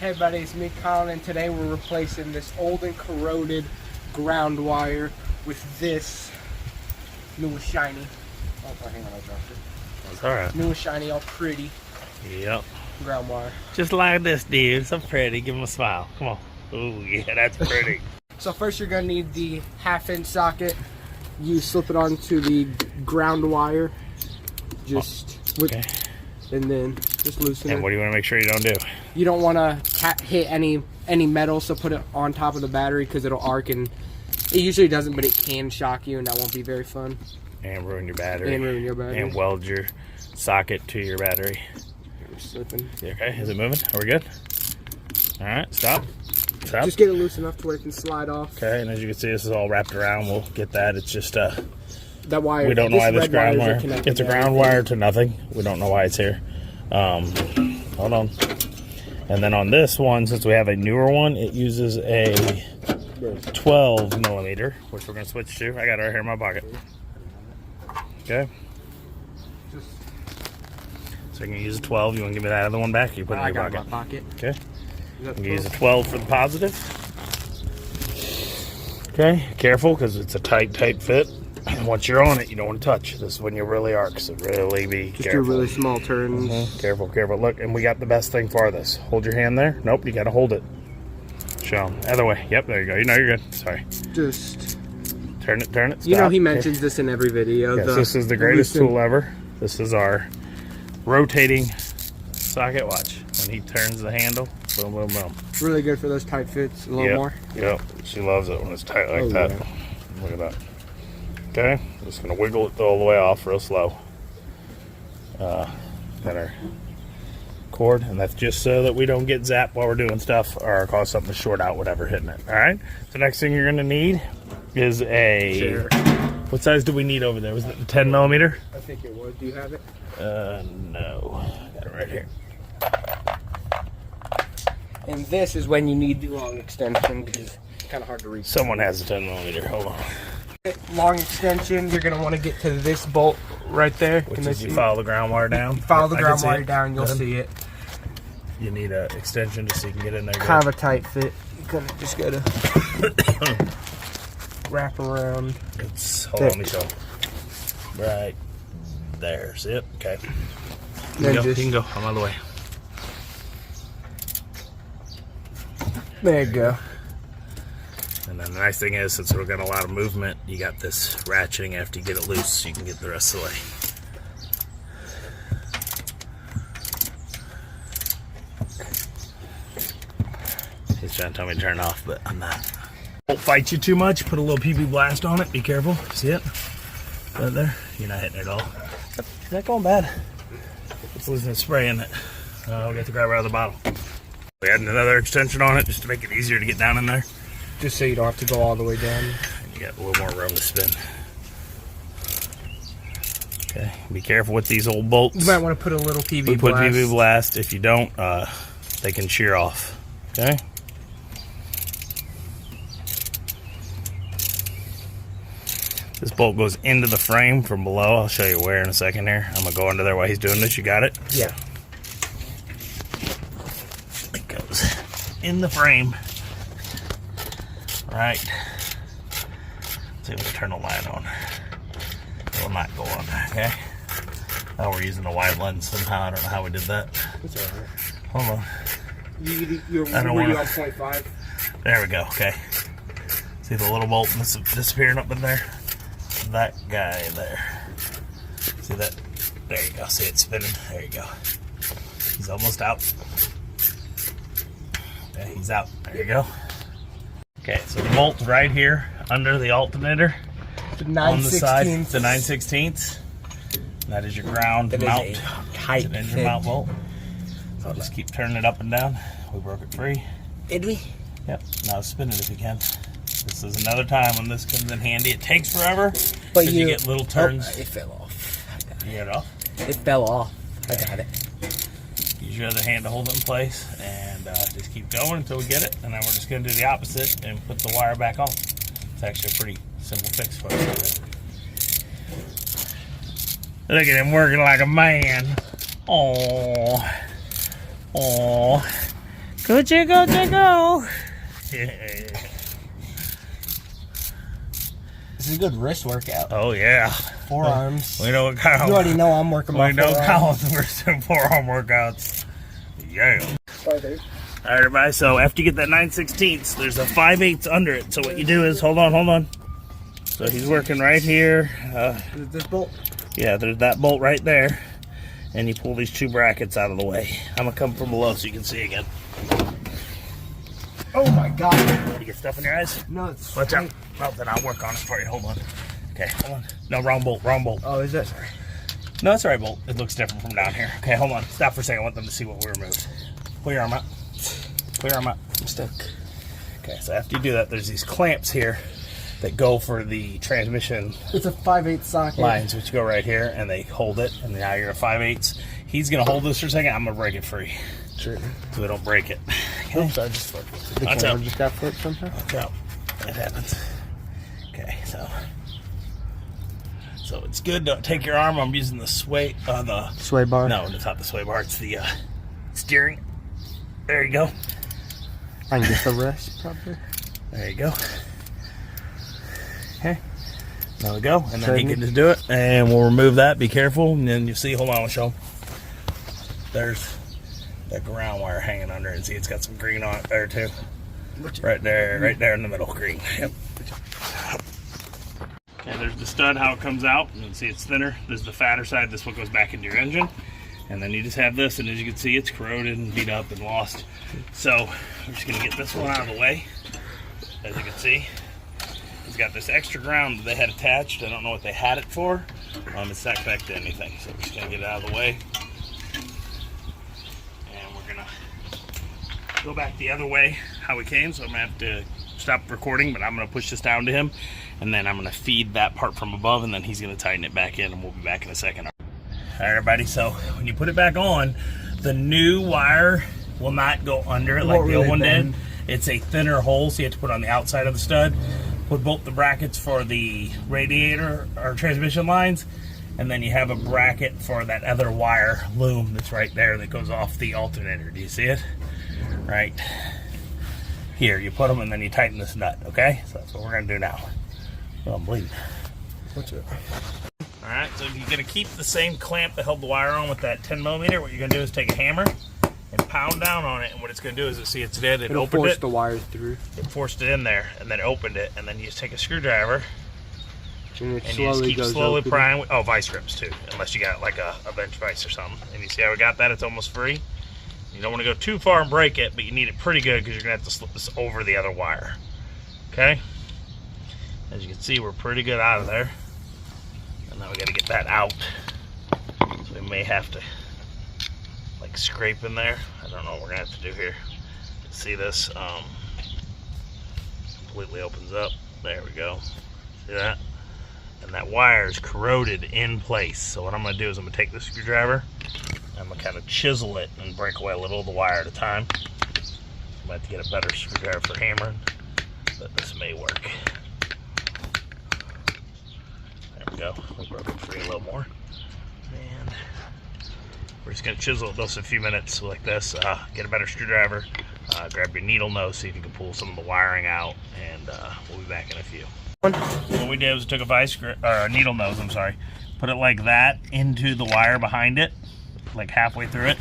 Hey buddy, it's me Collin, and today we're replacing this old and corroded ground wire with this new and shiny. Oh, hang on, I dropped it. That's alright. New and shiny, all pretty. Yep. Ground wire. Just like this, dude. So pretty. Give him a smile. Come on. Oh yeah, that's pretty. So first you're gonna need the 1/2-inch socket. You slip it onto the ground wire. Okay. And then just loosen it. And what do you want to make sure you don't do? You don't want to hit any metal, so put it on top of the battery because it'll arc, and it usually doesn't, but it can shock you, and that won't be very fun. And ruin your battery. And weld your socket to your battery. I'm slipping. Okay, is it moving? Are we good? Alright, stop. Stop. Just get it loose enough to where it can slide off. Okay, and as you can see, this is all wrapped around. We'll get that. It's just that wire. we don't know why this ground wire. It's a ground wire to nothing. We don't know why it's here. Hold on. And then on this one, since we have a newer one, it uses a 12 millimeter, which we're going to switch to. I got it right here in my pocket. Okay. So you're going to use a 12. You want to give me that other one back? Or you put it in your pocket? I got it in my pocket. Okay. You can use a 12 for the positive. Okay. Careful, because it's a tight fit. And once you're on it, you don't want to touch. This is when you really arc, so really be careful. Just do really small turns. Careful, careful. Look, and we got the best thing for this. Hold your hand there. Nope, you got to hold it. Show them. Other way. Yep, there you go. You know you're good. Sorry. Just turn it. Stop. You know he mentions this in every video. Yes, this is the greatest tool ever. This is our rotating socket. Watch. When he turns the handle, boom, boom, boom. Really good for those tight fits. A little more. Yep. She loves it when it's tight like that. Yeah. Look at that. Okay, I'm just going to wiggle it all the way off real slow. Got our cord, and that's just so that we don't get zapped while we're doing stuff or cause something to short out, whatever, hitting it. All right, so next thing you're going to need is a... Chair. What size do we need over there? Was it the 10 millimeter? I think it was. Do you have it? No. I got it right here. And this is when you need the long extension because it's kind of hard to reach. Someone has a 10 millimeter. Hold on. Long extension, you're going to want to get to this bolt right there. Which is you follow the ground wire down. Follow the ground wire down, you'll see it. You need an extension just so you can get in there. Kind of a tight fit. You just got to wrap around. Hold on, let me show. Right there. See it? Okay. You can go. I'm out of the way. There you go. And then the nice thing is, since we've got a lot of movement, you got this ratcheting after you get it loose, so you can get the rest of the way. He's trying to tell me to turn it off, but I'm not. Won't fight you too much. Put a little PB blast on it. Be careful. See it? Right there. You're not hitting it at all. Is that going bad? It's losing its spray in it. We got to grab it out of the bottle. We added another extension on it just to make it easier to get down in there. Just so you don't have to go all the way down. You got a little more room to spin. Okay, be careful with these old bolts. You might want to put a little PV blast. We put PV blast. If you don't, they can shear off. Okay. This bolt goes into the frame from below. I'll show you where in a second here. I'm gonna go under there while he's doing this. You got it? Yeah. It goes in the frame. Right. Let's see if we can turn the light on. It will not go on, okay? Now we're using a wide lens somehow. I don't know how we did that. It's alright. Hold on. You're on 0.5? There we go, okay. See the little bolt disappearing up in there? That guy there. See that? There you go. See it spinning? There you go. He's almost out. Okay, he's out. There you go. Okay, so the bolt's right here under the alternator on the side. The 9/16. That is your ground mount. It's an engine mount bolt. So I'll just keep turning it up and down. We broke it free. Did we? Yep. Now spin it if you can. This is another time when this comes in handy. It takes forever, but you get little turns. Oh, it fell off. You get it off? It fell off. I got it. Use your other hand to hold it in place, and just keep going until we get it, and then we're just going to do the opposite and put the wire back on. It's actually a pretty simple fix for us. Look at him working like a man. Oh, Go, Jiggle, Jiggle. Yeah. This is a good wrist workout. Oh, yeah. Forearms. We know what kind of... You already know I'm working my forearms. We know Collin's doing forearm workouts. Yeah. Right there. All right, everybody. So after you get that 9/16, there's a 5/8 under it. So what you do is, hold on. So he's working right here. Is this bolt? Yeah, there's that bolt right there. And you pull these two brackets out of the way. I'm gonna come from below so you can see again. Oh my God. You get stuff in your eyes? No, it's... Watch out. Well, then I'll work on it for you. Hold on. Okay, hold on. No, wrong bolt. Oh, is that? Sorry. No, it's the right bolt. It looks different from down here. Okay, hold on. Stop for a second. I want them to see what we removed. Pull your arm up. Pull your arm up. I'm stuck. Okay, so after you do that, there's these clamps here that go for the transmission It's a 5/8 socket. lines, which go right here, and they hold it, and now you're a 5/8. He's gonna hold this for a second. I'm gonna break it free. Sure. So we don't break it. Okay? Oops, I just flipped. The Watch camera out. just got flipped somehow. Watch out. That happens. Okay, so it's good to take your arm. I'm using the sway, the Sway bar? No, it's not the sway bar. It's the steering. There you go. I can get the rest, probably. There you go. Okay. There we go. And then he can just do it. And we'll remove that. Be careful. And then you see, hold on, I'll show him. There's that ground wire hanging under it. See, it's got some green on it there, too. Right there in the middle, green. Yep. Okay, there's the stud, how it comes out. You can see it's thinner. This is the fatter side. This one goes back into your engine. And then you just have this, and as you can see, it's corroded and beat up and lost. So we're just gonna get this one out of the way. As you can see, it's got this extra ground that they had attached. I don't know what they had it for. It's not connected to anything. So we're just gonna get it out of the way. And we're gonna go back the other way how we came. So I'm gonna have to stop recording, but I'm gonna push this down to him. And then I'm gonna feed that part from above, and then he's gonna tighten it back in, and we'll be back in a second. All right, everybody, so when you put it back on, the new wire will not go under it like the old one did. It's a thinner hole, so you have to put it on the outside of the stud. Put both the brackets for the radiator or transmission lines, and then you have a bracket for that other wire loom that's right there that goes off the alternator. Do you see it? Right here, you put them, and then you tighten this nut, okay? So that's what we're gonna do now. Oh, I'm bleeding. What's it? Alright, so you're going to keep the same clamp that held the wire on with that 10 millimeter. What you're going to do is take a hammer and pound down on it, and what it's going to do is, see, it's dead. It'll force the wires through. It forced it in there, and then it opened it, and then you just take a screwdriver, and you just keep slowly prying. Oh, vice grips too, unless you got like a bench vice or something. And you see how we got that? It's almost free. You don't want to go too far and break it, but you need it pretty good because you're going to have to slip this over the other wire. Okay? As you can see, we're pretty good out of there. And now we got to get that out. So we may have to like scrape in there. I don't know what we're going to have to do here. See this? Completely opens up. There we go. See that? And that wire is corroded in place. So what I'm going to do is I'm going to take the screwdriver. I'm going to kind of chisel it and break away a little of the wire at a time. I might have to get a better screwdriver for hammering, but this may work. There we go. We broke it free a little more. And we're just going to chisel it just a few minutes like this. Get a better screwdriver. Grab your needle nose, see if you can pull some of the wiring out, and we'll be back in a few. What we did was took a vice grip, or a needle nose, I'm sorry, put it like that into the wire behind it, like halfway through it,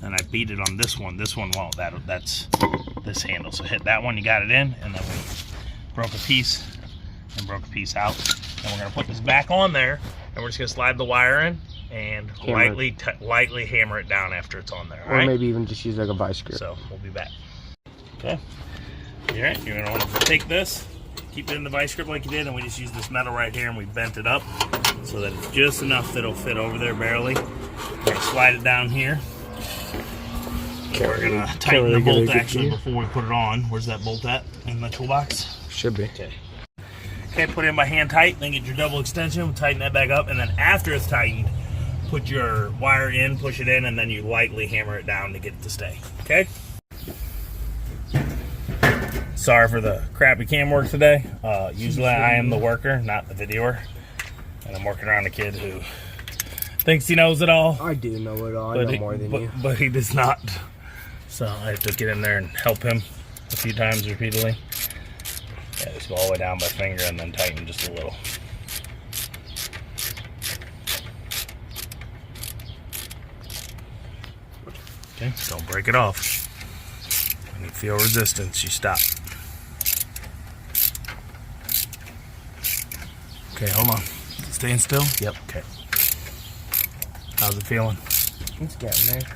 and I beat it on this one. This one won't. That's this handle. So hit that one, you got it in, and then we broke a piece and broke a piece out. And we're gonna put this back on there, and we're just gonna slide the wire in and lightly hammer it down after it's on there. All or right? maybe even just use like a vice grip. So we'll be back. Okay. All right. You're gonna want to take this, keep it in the vice grip like you did, and we just use this metal right here, and we bent it up so that it's just enough that it'll fit over there barely. We're gonna slide it down here. We're gonna tighten the bolt actually before we put it on. Where's that bolt at in the toolbox? Should be. Okay. Okay, put it in by hand tight, then get your double extension, tighten that back up, and then after it's tightened, put your wire in, push it in, and then you lightly hammer it down to get it to stay. Okay? Sorry for the crappy cam work today. Usually I am the worker, not the videoer. And I'm working around a kid who thinks he knows it all. I do know it all. I know more than you. But he does not. So I have to get in there and help him a few times repeatedly. Yeah, just go all the way down by finger and then tighten just a little. Okay, don't break it off. When you feel resistance, you stop. Okay, hold on. Is it staying still? Yep, okay. How's it feeling? It's getting there.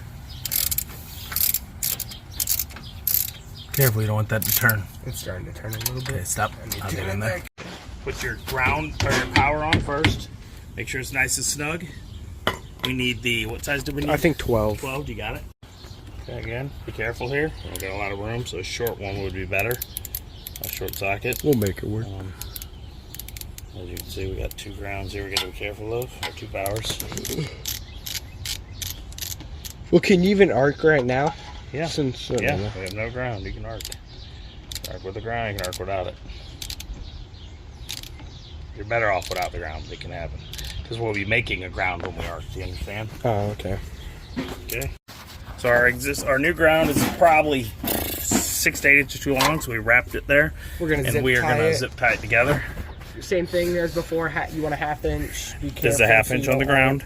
Careful, you don't want that to turn. It's starting to turn a little bit. Okay, stop. I'll get in there. Back. Put your ground or your power on first. Make sure it's nice and snug. We need the, what size do we need? I think 12. 12, you got it? Okay, again, be careful here. We don't got a lot of room, so a short one would be better. A short socket. We'll make it work. As you can see, we got 2 grounds here we got to be careful of, or 2 powers. Well, can you even arc right now? Yeah. Since yeah, we have no ground. You can arc. Arc with the ground, you can arc without it. You're better off without the ground, but it can happen. Because we'll be making a ground when we arc, do you understand? Oh, okay. Okay. So our new ground is probably 6 to 8 inches too long, so we wrapped it there. We're gonna zip tie it together. Same thing as before. You want a 1/2 inch. Be careful. There's a 1/2 inch on the ground.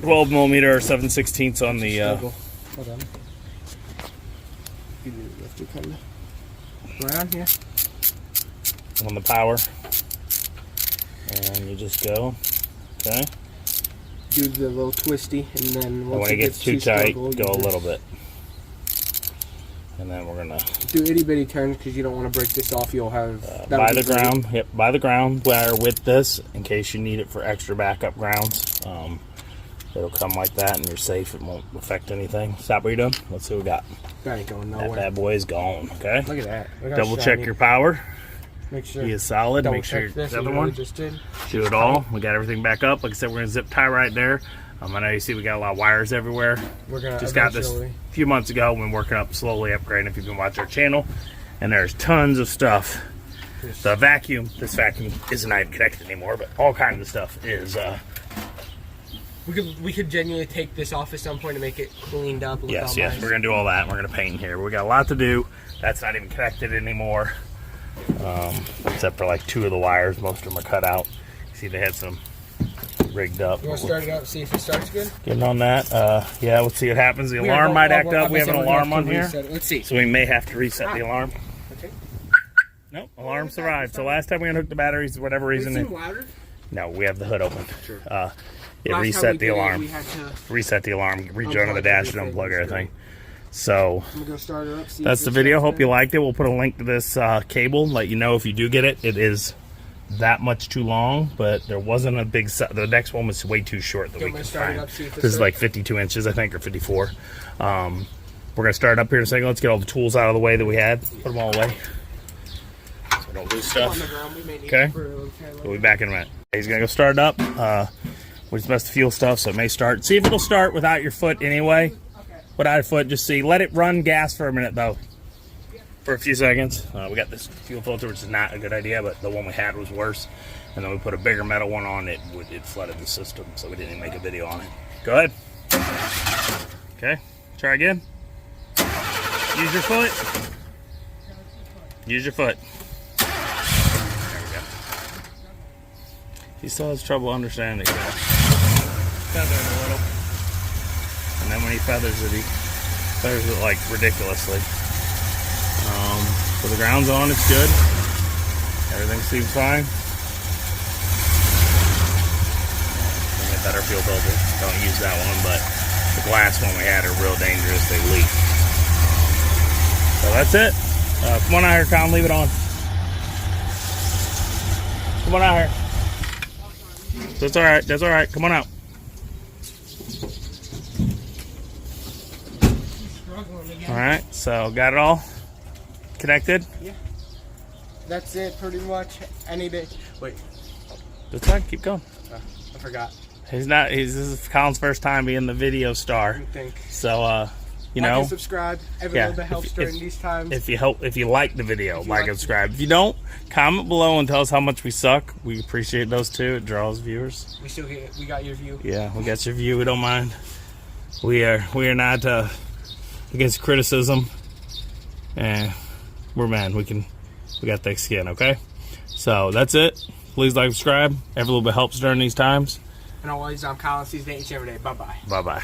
12 millimeter or 7/16 on the. Hold on. You have to kind of around here. On the power, and you just go. Okay. Do the little twisty, and then when it gets too tight, go a little bit. And then we're gonna do itty bitty turns because you don't want to break this off. You'll have by the ground. Yep, by the ground wire with this in case you need it for extra backup grounds. It'll come like that, and you're safe. It won't affect anything. Stop what you're doing. Let's see what we got. That ain't going nowhere. That bad boy is gone. Okay. Look at that. Look Double check your power. Make sure he is solid. Make sure this the other one. Just did. Do it all. We got everything back up. Like I said, we're gonna zip tie right there. I know you see we got a lot of wires everywhere. We're gonna just got this a few months ago. We've been working up, slowly upgrading. If you've been watching our channel, and there's tons of stuff. The vacuum. This vacuum isn't even connected anymore, but all kinds of stuff is. We could genuinely take this off at some point to make it cleaned up. Yes, we're gonna do all that. We're gonna paint here. We got a lot to do. That's not even connected anymore, except for like 2 of the wires. Most of them are cut out. See, they had some rigged up. You want to start it up, see if it starts good? Getting on that. Yeah, let's see what happens. The alarm might act up. We have an alarm on here. Let's see. So we may have to reset the alarm. Okay. Nope, alarm survived. So last time we unhooked the batteries, for whatever reason. It louder? No, we have the hood open. Sure. It reset the alarm. Reset the alarm. Rejoin on the dash and unplug everything. So I'm gonna go start it up, that's the video. Hope you liked it. We'll put a link to this cable. Let you know if you do get it. It is that much too long, but there wasn't a big. The next one was way too short that we could find. This is like 52 inches, I think, or 54. We're gonna start up here in a second. Let's get all the tools out of the way that we had. Put them all away. So we don't lose stuff. Okay. We'll be back in a minute. He's gonna go start it up. We're supposed to fuel stuff, so it may start. See if it'll start without your foot anyway. Okay. Without your foot, just see. Let it run gas for a minute though. For a few seconds. We got this fuel filter, which is not a good idea, but the one we had was worse. And then we put a bigger metal one on it. It flooded the system, so we didn't even make a video on it. Go ahead. Okay. Try again. Use your foot. Use your foot. There we go. He still has trouble understanding it. Feather it a little. And then when he feathers it like ridiculously. So the ground's on, it's good. Everything seems fine. A better fuel filter. Don't use that one, but the glass one we had are real dangerous. They leak. So that's it. Come on out here, Collin. Leave it on. Come on out here. That's all right. That's all right. Come on out. All right. So got it all connected. Yeah. That's it, pretty much. Any day. Wait. That's fine. Keep going. I forgot. This is Collin's first time being the video star. So, you know. Like and subscribe. Every little bit helps during these times. If you like the video, like and subscribe. If you don't, comment below and tell us how much we suck. We appreciate those too. It draws viewers. We got your view. Yeah, we got your view. We don't mind. We are not against criticism. And we're man, we got thick skin, okay? So that's it. Please like, subscribe. Every little bit helps during these times. And always, I'm Collin. Season 8 each every day. Bye-bye. Bye-bye.